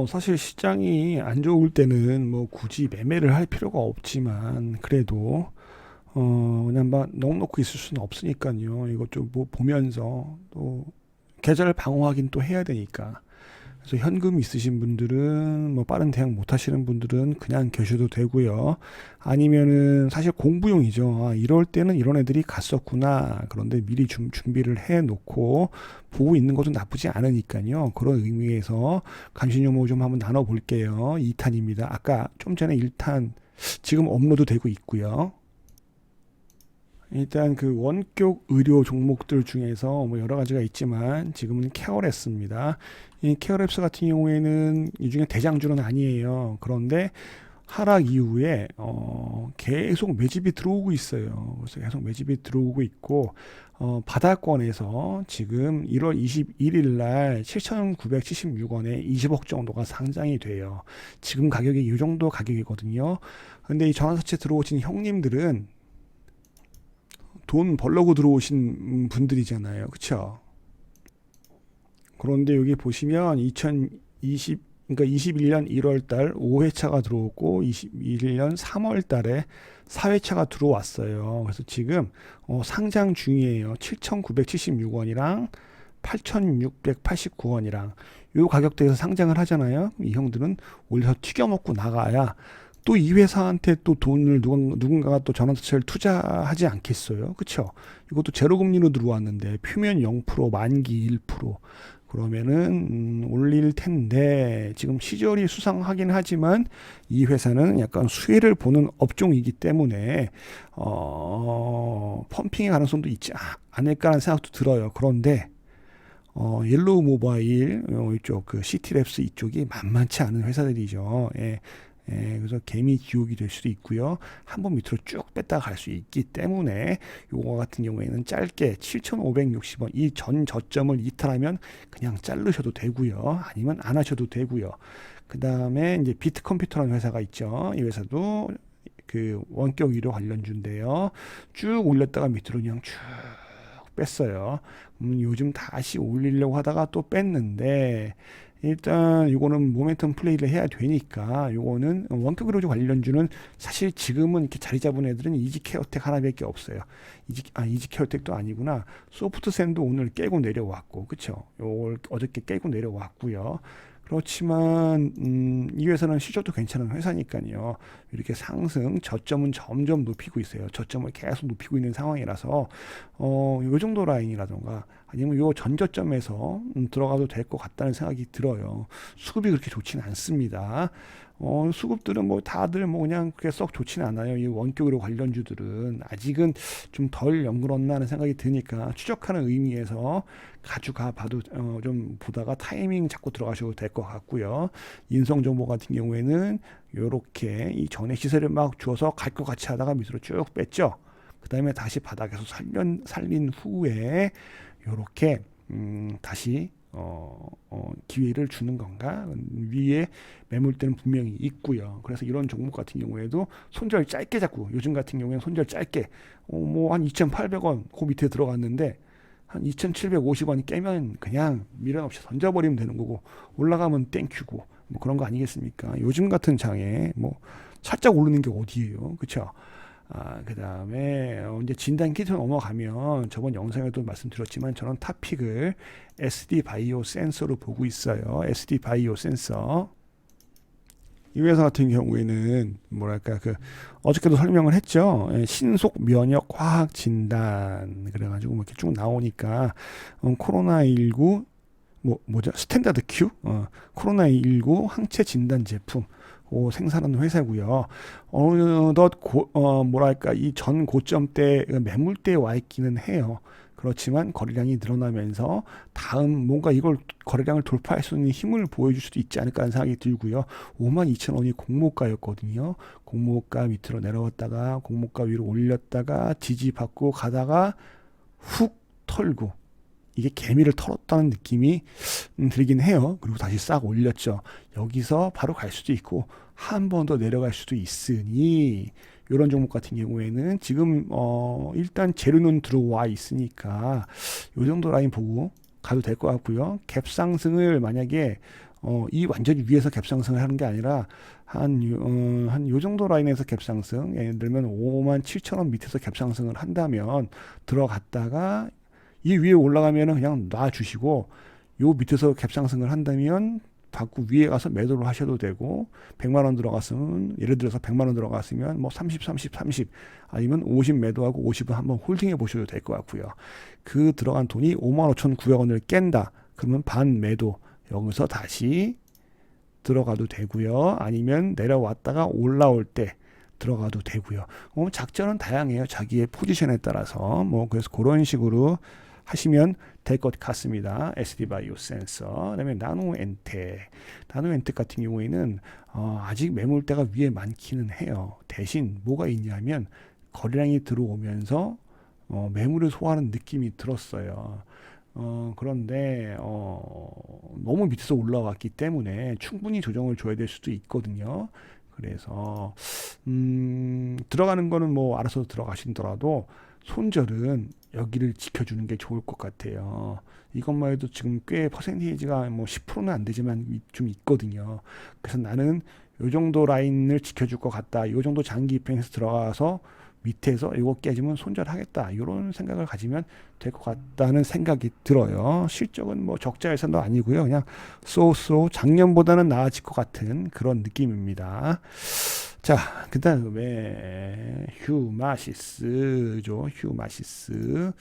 사실 시장이 안 좋을 때는 뭐 굳이 매매를 할 필요가 없지만 그래도 그냥 막 넋놓고 있을 수는 없으니까요. 이것 좀 뭐 보면서 또 계좌를 방어하긴 또 해야 되니까. 그래서 현금 있으신 분들은 뭐 빠른 대응 못 하시는 분들은 그냥 계셔도 되고요. 아니면은 사실 공부용이죠. 아, 이럴 때는 이런 애들이 갔었구나. 그런데 미리 준비를 해 놓고 보고 있는 것도 나쁘지 않으니까요. 그런 의미에서 감시용모 좀 한번 나눠 볼게요. 2탄입니다. 아까 좀 전에 1탄 지금 업로드 되고 있고요. 일단 그 원격 의료 종목들 중에서 뭐 여러 가지가 있지만 지금은 케어랩스입니다. 이 케어랩스 같은 경우에는 이 중에 대장주는 아니에요. 그런데 하락 이후에 계속 매집이 들어오고 있어요. 그래서 계속 매집이 들어오고 있고 바닥권에서 지금 1월 21일 날 7,976원에 20억 정도가 상장이 돼요. 지금 가격이 이 정도 가격이거든요. 근데 이 전환사채 들어오신 형님들은 돈 벌려고 들어오신 분들이잖아요. 그쵸? 그런데 여기 보시면 2020, 그러니까 21년 1월 달 5회차가 들어오고 21년 3월 달에 4회차가 들어왔어요. 그래서 지금 상장 중이에요. 7,976원이랑 8,689원이랑 요 가격대에서 상장을 하잖아요. 이 형들은 올려서 튀겨먹고 나가야 또 이 회사한테 또 돈을 누군가가 또 전환사채를 투자하지 않겠어요. 그쵸? 이것도 제로금리로 들어왔는데 표면 0%, 만기 1%. 그러면은 올릴 텐데 지금 시절이 수상하긴 하지만 이 회사는 약간 수혜를 보는 업종이기 때문에 펌핑의 가능성도 있지 않을까라는 생각도 들어요. 그런데 옐로우 모바일 이쪽 그 시티랩스 이쪽이 만만치 않은 회사들이죠. 예. 예, 그래서 개미 지옥이 될 수도 있고요. 한번 밑으로 쭉 뺐다 갈 수 있기 때문에 요거 같은 경우에는 짧게 7,560원 이 전 저점을 이탈하면 그냥 자르셔도 되고요. 아니면 안 하셔도 되고요. 그 다음에 이제 비트컴퓨터라는 회사가 있죠. 이 회사도 그 원격 의료 관련주인데요. 쭉 올렸다가 밑으로 그냥 쭉 뺐어요. 요즘 다시 올리려고 하다가 또 뺐는데 일단 이거는 모멘텀 플레이를 해야 되니까 요거는 원격 의료주 관련주는 사실 지금은 이렇게 자리 잡은 애들은 이지케어텍 하나밖에 없어요. 이지케어텍도 아니구나. 소프트샌도 오늘 깨고 내려왔고, 그쵸? 요 어저께 깨고 내려왔고요. 그렇지만 이 회사는 실적도 괜찮은 회사니까요. 이렇게 상승 저점은 점점 높이고 있어요. 저점을 계속 높이고 있는 상황이라서 요 정도 라인이라던가 아니면 요 전저점에서 들어가도 될 것 같다는 생각이 들어요. 수급이 그렇게 좋지는 않습니다. 수급들은 뭐 다들 뭐 그냥 그렇게 썩 좋지는 않아요. 이 원격으로 관련주들은 아직은 좀 덜 연그렀나 하는 생각이 드니까 추적하는 의미에서 가져가 봐도 좀 보다가 타이밍 잡고 들어가셔도 될 것 같고요. 인성정보 같은 경우에는 요렇게 이 전에 시세를 막 주어서 갈 것 같이 하다가 밑으로 쭉 뺐죠. 그 다음에 다시 바닥에서 살린 후에 요렇게 다시 기회를 주는 건가? 위에 매물대는 분명히 있고요. 그래서 이런 종목 같은 경우에도 손절 짧게 잡고 요즘 같은 경우에는 손절 짧게 뭐 한 2,800원 그 밑에 들어갔는데 한 2,750원이 깨면 그냥 미련 없이 던져버리면 되는 거고 올라가면 땡큐고 뭐 그런 거 아니겠습니까? 요즘 같은 장에 뭐 살짝 오르는 게 어디예요? 그쵸? 그 다음에 이제 진단 키트로 넘어가면 저번 영상에도 말씀드렸지만 저는 탑픽을 SD 바이오 센서로 보고 있어요. SD 바이오 센서. 이 회사 같은 경우에는 뭐랄까 그 어저께도 설명을 했죠. 신속 면역 화학 진단 그래가지고 뭐 이렇게 쭉 나오니까 코로나19 뭐죠? 스탠다드 큐? 코로나19 항체 진단 제품 생산하는 회사고요. 어느덧 뭐랄까 이 전 고점 때 매물대에 와 있기는 해요. 그렇지만 거래량이 늘어나면서 다음 뭔가 이걸 거래량을 돌파할 수 있는 힘을 보여줄 수도 있지 않을까 하는 생각이 들고요. 52,000원이 공모가였거든요. 공모가 밑으로 내려왔다가 공모가 위로 올렸다가 지지받고 가다가 훅 털고 이게 개미를 털었다는 느낌이 들긴 해요. 그리고 다시 싹 올렸죠. 여기서 바로 갈 수도 있고 한 번 더 내려갈 수도 있으니 이런 종목 같은 경우에는 지금 일단 재료는 들어와 있으니까 이 정도 라인 보고 가도 될 것 같고요. 갭 상승을 만약에 이 완전히 위에서 갭상승을 하는 게 아니라 한 요 정도 라인에서 갭상승, 예를 들면 5만 7천 원 밑에서 갭상승을 한다면 들어갔다가 이 위에 올라가면은 그냥 놔주시고, 요 밑에서 갭상승을 한다면 받고 위에 가서 매도를 하셔도 되고, 100만 원 들어갔으면, 예를 들어서 100만 원 들어갔으면 뭐 30, 30, 30 아니면 50 매도하고 50은 한번 홀딩해 보셔도 될 것 같고요. 그 들어간 돈이 55,900원을 깬다. 그러면 반 매도, 여기서 다시 들어가도 되고요. 아니면 내려왔다가 올라올 때 들어가도 되고요. 작전은 다양해요. 자기의 포지션에 따라서. 뭐 그래서 그런 식으로 하시면 될 것 같습니다. SD바이오 센서. 그다음에 나노엔텍. 나노엔텍 같은 경우에는 아직 매물대가 위에 많기는 해요. 대신 뭐가 있냐면 거래량이 들어오면서 매물을 소화하는 느낌이 들었어요. 그런데 너무 밑에서 올라왔기 때문에 충분히 조정을 줘야 될 수도 있거든요. 그래서 들어가는 거는 뭐 알아서 들어가시더라도 손절은 여기를 지켜주는 게 좋을 것 같아요. 이것만 해도 지금 꽤 퍼센테이지가 뭐 10%는 안 되지만 좀 있거든요. 그래서 나는 요 정도 라인을 지켜줄 것 같다. 요 정도 장기 입행해서 들어가서 밑에서 이거 깨지면 손절하겠다. 이런 생각을 가지면 될 것 같다는 생각이 들어요. 실적은 뭐 적자에서도 아니고요. 그냥 쏘쏘 작년보다는 나아질 것 같은 그런 느낌입니다. 자, 그 다음에 휴마시스죠. 휴마시스.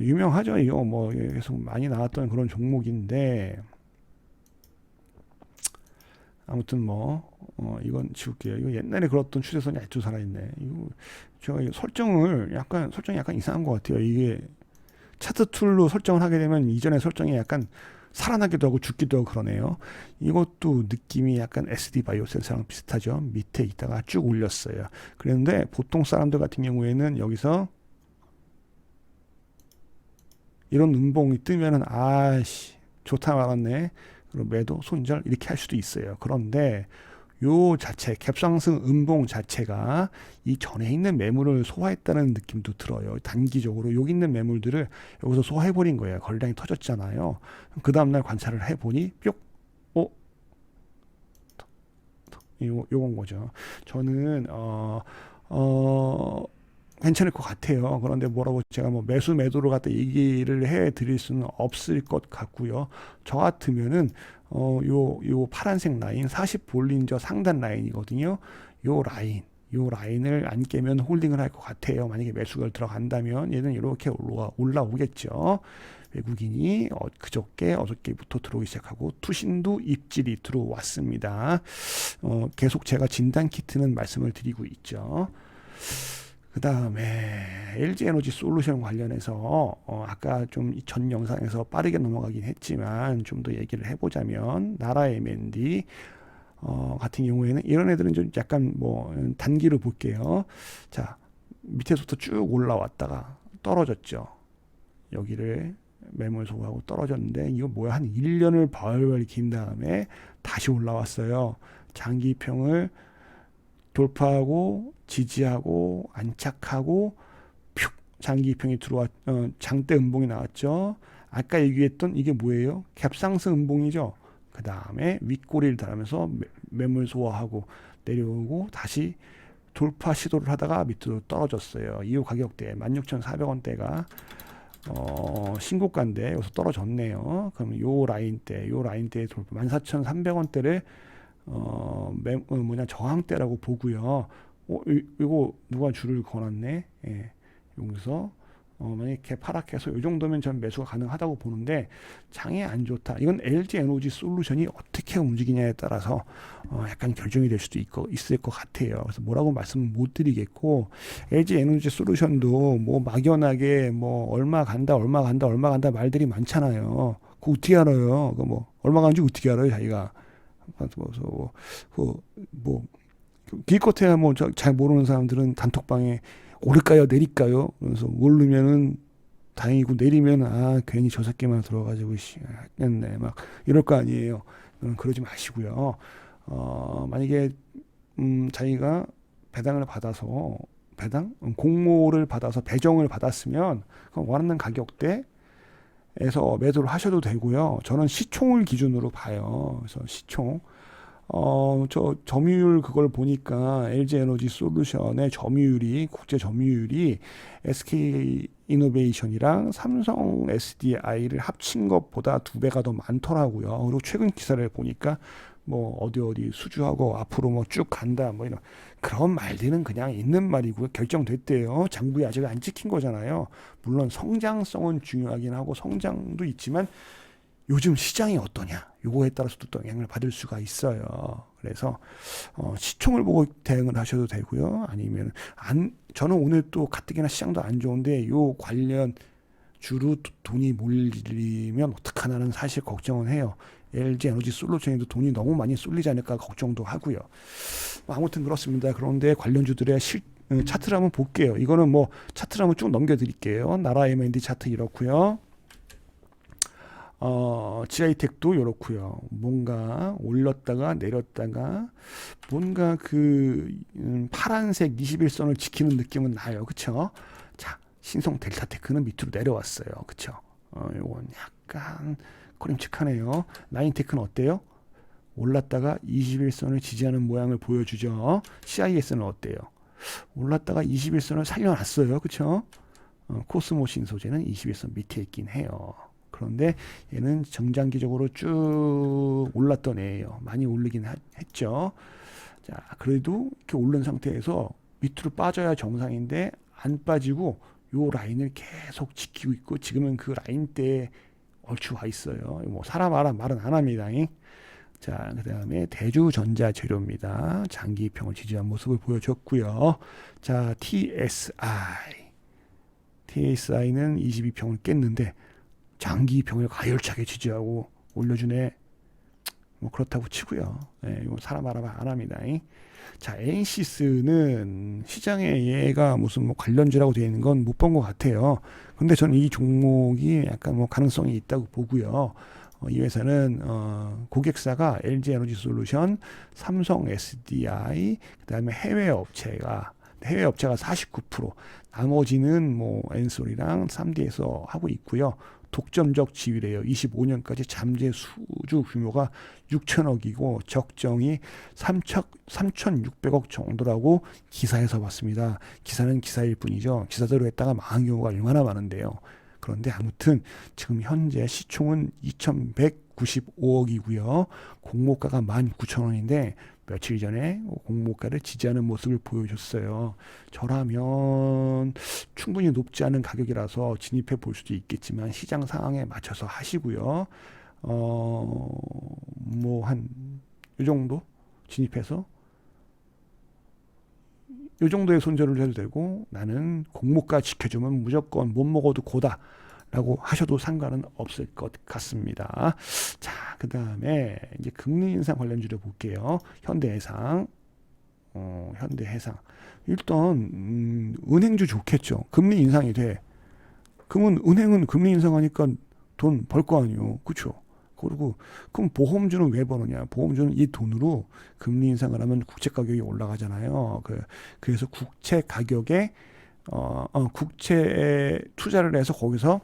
유명하죠. 이거 뭐 계속 많이 나왔던 그런 종목인데, 아무튼 뭐 이건 지울게요. 이거 옛날에 그렸던 추세선이 아직도 살아있네. 이거 제가 설정이 약간 이상한 것 같아요. 이게 차트 툴로 설정을 하게 되면 이전에 설정이 약간 살아나기도 하고 죽기도 하고 그러네요. 이것도 느낌이 약간 SD 바이오 센서랑 비슷하죠. 밑에 있다가 쭉 올렸어요. 그런데 보통 사람들 같은 경우에는 여기서 이런 음봉이 뜨면은 아씨 좋다 말았네. 그리고 매도 손절 이렇게 할 수도 있어요. 그런데 요 자체 갭상승 음봉 자체가 이 전에 있는 매물을 소화했다는 느낌도 들어요. 단기적으로 여기 있는 매물들을 여기서 소화해버린 거예요. 거래량이 터졌잖아요. 그 다음날 관찰을 해보니 뿅, 요건 거죠. 저는 괜찮을 것 같아요. 그런데 뭐라고 제가 뭐 매도를 갖다 얘기를 해 드릴 수는 없을 것 같고요. 저 같으면은 요 파란색 라인 40 볼린저 상단 라인이거든요. 요 라인을 안 깨면 홀딩을 할 것 같아요. 만약에 매수가 들어간다면 얘는 이렇게 올라오겠죠. 외국인이 어저께부터 들어오기 시작하고 투신도 입질이 들어왔습니다. 계속 제가 진단 키트는 말씀을 드리고 있죠. 그 다음에 LG에너지 솔루션 관련해서 아까 좀 전 영상에서 빠르게 넘어가긴 했지만 좀 더 얘기를 해보자면 나라 M&D 같은 경우에는 이런 애들은 좀 약간 뭐 단기로 볼게요. 자, 밑에서부터 쭉 올라왔다가 떨어졌죠. 여기를 매물 소화하고 떨어졌는데 이거 뭐야, 한 1년을 벌벌 긴 다음에 다시 올라왔어요. 장기평을 돌파하고 지지하고 안착하고 푹 장기평이 장대 음봉이 나왔죠. 아까 얘기했던 이게 뭐예요? 갭상승 음봉이죠. 그 다음에 윗꼬리를 달으면서 매물 소화하고 내려오고 다시 돌파 시도를 하다가 밑으로 떨어졌어요. 이후 가격대 16,400원대가 신고가인데 여기서 떨어졌네요. 그럼 요 라인대 돌파 14,300원대를 저항대라고 보고요. 이거 누가 줄을 걸었네. 예. 여기서 만약에 하락해서 이 정도면 전 매수가 가능하다고 보는데 장이 안 좋다. 이건 LG 에너지 솔루션이 어떻게 움직이냐에 따라서 약간 결정이 될 수도 있을 것 같아요. 그래서 뭐라고 말씀을 못 드리겠고, LG 에너지 솔루션도 뭐 막연하게 뭐 얼마 간다 말들이 많잖아요. 그거 어떻게 알아요? 그 뭐 얼마 간지 어떻게 알아요, 자기가? 길껏해야 뭐 잘 모르는 사람들은 단톡방에 오를까요 내릴까요? 그래서 오르면은 다행이고 내리면 괜히 저 새끼만 들어가지고 했겠네 막 이럴 거 아니에요. 그러지 마시고요. 만약에 자기가 배당을 받아서 공모를 받아서 배정을 받았으면 원하는 가격대 에서 매도를 하셔도 되고요. 저는 시총을 기준으로 봐요. 그래서 시총. 저 점유율 그걸 보니까 LG 에너지 솔루션의 점유율이, 국제 점유율이 SK 이노베이션이랑 삼성 SDI를 합친 것보다 2배가 더 많더라고요. 그리고 최근 기사를 보니까 뭐 어디 수주하고 앞으로 뭐 쭉 간다 뭐 이런 그런 말들은 그냥 있는 말이고요. 결정됐대요. 장부에 아직 안 찍힌 거잖아요. 물론 성장성은 중요하긴 하고 성장도 있지만 요즘 시장이 어떠냐 요거에 따라서도 또 영향을 받을 수가 있어요. 그래서 시총을 보고 대응을 하셔도 되고요. 아니면 저는 오늘 또 가뜩이나 시장도 안 좋은데 요 관련 주로 돈이 몰리면 어떡하나는 사실 걱정은 해요. LG 에너지 솔루션에도 돈이 너무 많이 쏠리지 않을까 걱정도 하고요. 아무튼 그렇습니다. 그런데 관련주들의 차트를 한번 볼게요. 이거는 뭐 차트를 한번 쭉 넘겨드릴게요. 나라 M&D 차트 이렇고요. GI텍도 이렇고요. 뭔가 올렸다가 내렸다가 뭔가 그 파란색 21선을 지키는 느낌은 나요. 그쵸? 자, 신성 델타테크는 밑으로 내려왔어요. 그쵸? 요건 약간 꺼림칙하네요. 나인테크는 어때요? 올랐다가 21선을 지지하는 모양을 보여주죠. CIS는 어때요? 올랐다가 21선을 살려놨어요. 그쵸? 코스모 신소재는 21선 밑에 있긴 해요. 그런데 얘는 정장기적으로 쭉 올랐던 애예요. 많이 올리긴 했죠. 자, 그래도 이렇게 오른 상태에서 밑으로 빠져야 정상인데 안 빠지고 요 라인을 계속 지키고 있고 지금은 그 라인대에 얼추 와 있어요. 뭐 사람 알아 말은 안 합니다. 자, 그 다음에 대주전자재료입니다. 장기평을 지지한 모습을 보여줬고요. 자, TSI는 22평을 깼는데 장기평을 가열차게 지지하고 올려주네. 뭐 그렇다고 치고요. 네, 이거 사람 알아봐 안 합니다. 자, 엔시스는 시장에 얘가 무슨 뭐 관련주라고 되어 있는 건 못 본 것 같아요. 근데 저는 이 종목이 약간 뭐 가능성이 있다고 보고요. 이 회사는 고객사가 LG 에너지 솔루션, 삼성 SDI, 그다음에 해외 업체가 49%, 나머지는 뭐 엔솔이랑 3D에서 하고 있고요. 독점적 지위래요. 25년까지 잠재 수주 규모가 6천억이고 적정이 3,600억 정도라고 기사에서 봤습니다. 기사는 기사일 뿐이죠. 기사대로 했다가 망한 경우가 얼마나 많은데요. 그런데 아무튼 지금 현재 시총은 2,195억이고요. 공모가가 19,000원인데 며칠 전에 공모가를 지지하는 모습을 보여줬어요. 저라면 충분히 높지 않은 가격이라서 진입해 볼 수도 있겠지만 시장 상황에 맞춰서 하시고요. 뭐 한 이 정도 진입해서 이 정도의 손절을 해도 되고 나는 공모가 지켜주면 무조건 못 먹어도 고다 라고 하셔도 상관은 없을 것 같습니다. 자, 그 다음에 이제 금리 인상 관련주를 볼게요. 현대해상. 일단 은행주 좋겠죠. 금리 인상이 돼. 그러면 은행은 금리 인상하니까 돈 벌 거 아니에요. 그렇죠? 그리고 그럼 보험주는 왜 버느냐? 보험주는 이 돈으로 금리 인상을 하면 국채 가격이 올라가잖아요. 그래서 국채 가격에 국채에 투자를 해서 거기서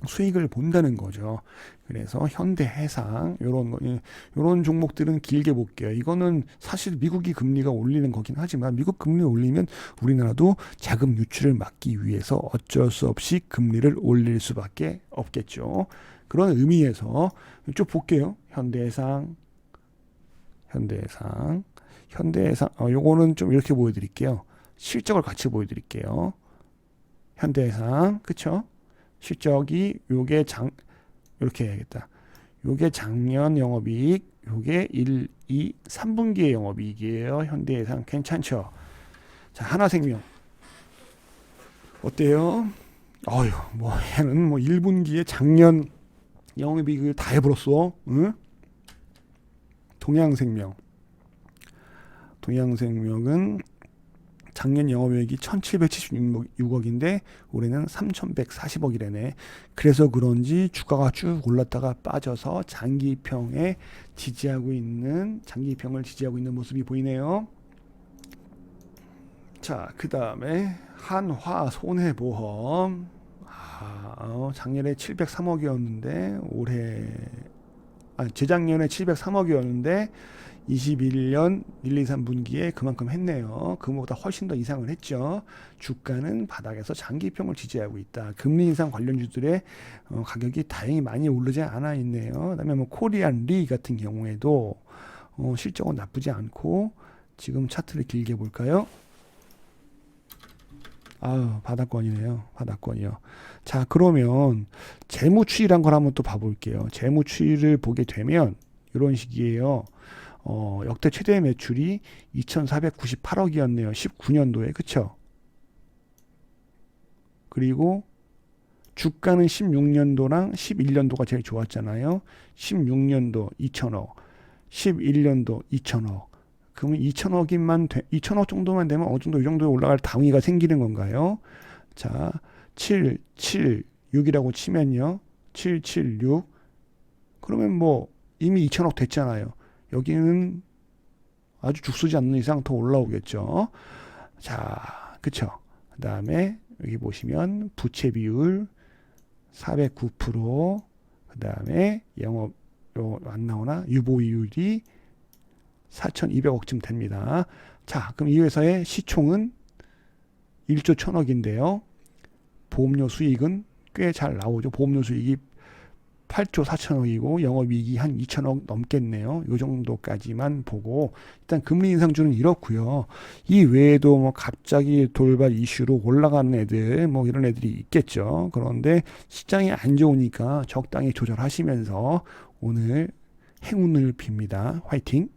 수익을 본다는 거죠. 그래서 현대해상 요런 종목들은 길게 볼게요. 이거는 사실 미국이 금리가 올리는 거긴 하지만 미국 금리 올리면 우리나라도 자금 유출을 막기 위해서 어쩔 수 없이 금리를 올릴 수밖에 없겠죠. 그런 의미에서 좀 볼게요. 현대해상 요거는 좀 이렇게 보여드릴게요. 실적을 같이 보여드릴게요. 현대해상 그쵸? 실적이 이렇게 해야겠다. 요게 작년 영업이익, 요게 1, 2, 3분기의 영업이익이에요. 현대해상 괜찮죠? 자, 하나생명 어때요? 뭐 얘는 뭐 1분기에 작년 영업이익을 다 해버렸어. 응? 동양생명은 작년 영업이익이 1,776억인데 올해는 3,140억이래네. 그래서 그런지 주가가 쭉 올랐다가 빠져서 장기평을 지지하고 있는 모습이 보이네요. 자, 그 다음에 한화 손해보험. 작년에 703억이었는데 재작년에 703억이었는데 21년 1, 2, 3분기에 그만큼 했네요. 그거보다 훨씬 더 이상을 했죠. 주가는 바닥에서 장기평을 지지하고 있다. 금리 인상 관련주들의 가격이 다행히 많이 오르지 않아 있네요. 그다음에 뭐 코리안 리 같은 경우에도 실적은 나쁘지 않고 지금 차트를 길게 볼까요? 바닥권이네요. 바닥권이요. 자, 그러면 재무추이란 걸 한번 또 봐볼게요. 재무추이를 보게 되면 이런 식이에요. 역대 최대 매출이 2,498억이었네요. 19년도에. 그쵸? 그리고 주가는 16년도랑 11년도가 제일 좋았잖아요. 16년도 2,000억, 11년도 2,000억. 그러면 2,000억 정도만 되면 어느 정도 이 정도에 올라갈 당위가 생기는 건가요? 자, 776이라고 치면요. 776. 그러면 뭐 이미 2,000억 됐잖아요. 여기는 아주 죽쓰지 않는 이상 더 올라오겠죠. 자, 그쵸. 그 다음에 여기 보시면 부채 비율 409%, 그 다음에 영업, 안 나오나? 유보이율이 4,200억쯤 됩니다. 자, 그럼 이 회사의 시총은 1조 1,000억인데요. 보험료 수익은 꽤 잘 나오죠. 보험료 수익이 8조 4천억이고 영업이익이 한 2천억 넘겠네요. 이 정도까지만 보고 일단 금리 인상주는 이렇고요. 이 외에도 뭐 갑자기 돌발 이슈로 올라가는 애들 뭐 이런 애들이 있겠죠. 그런데 시장이 안 좋으니까 적당히 조절하시면서 오늘 행운을 빕니다. 화이팅!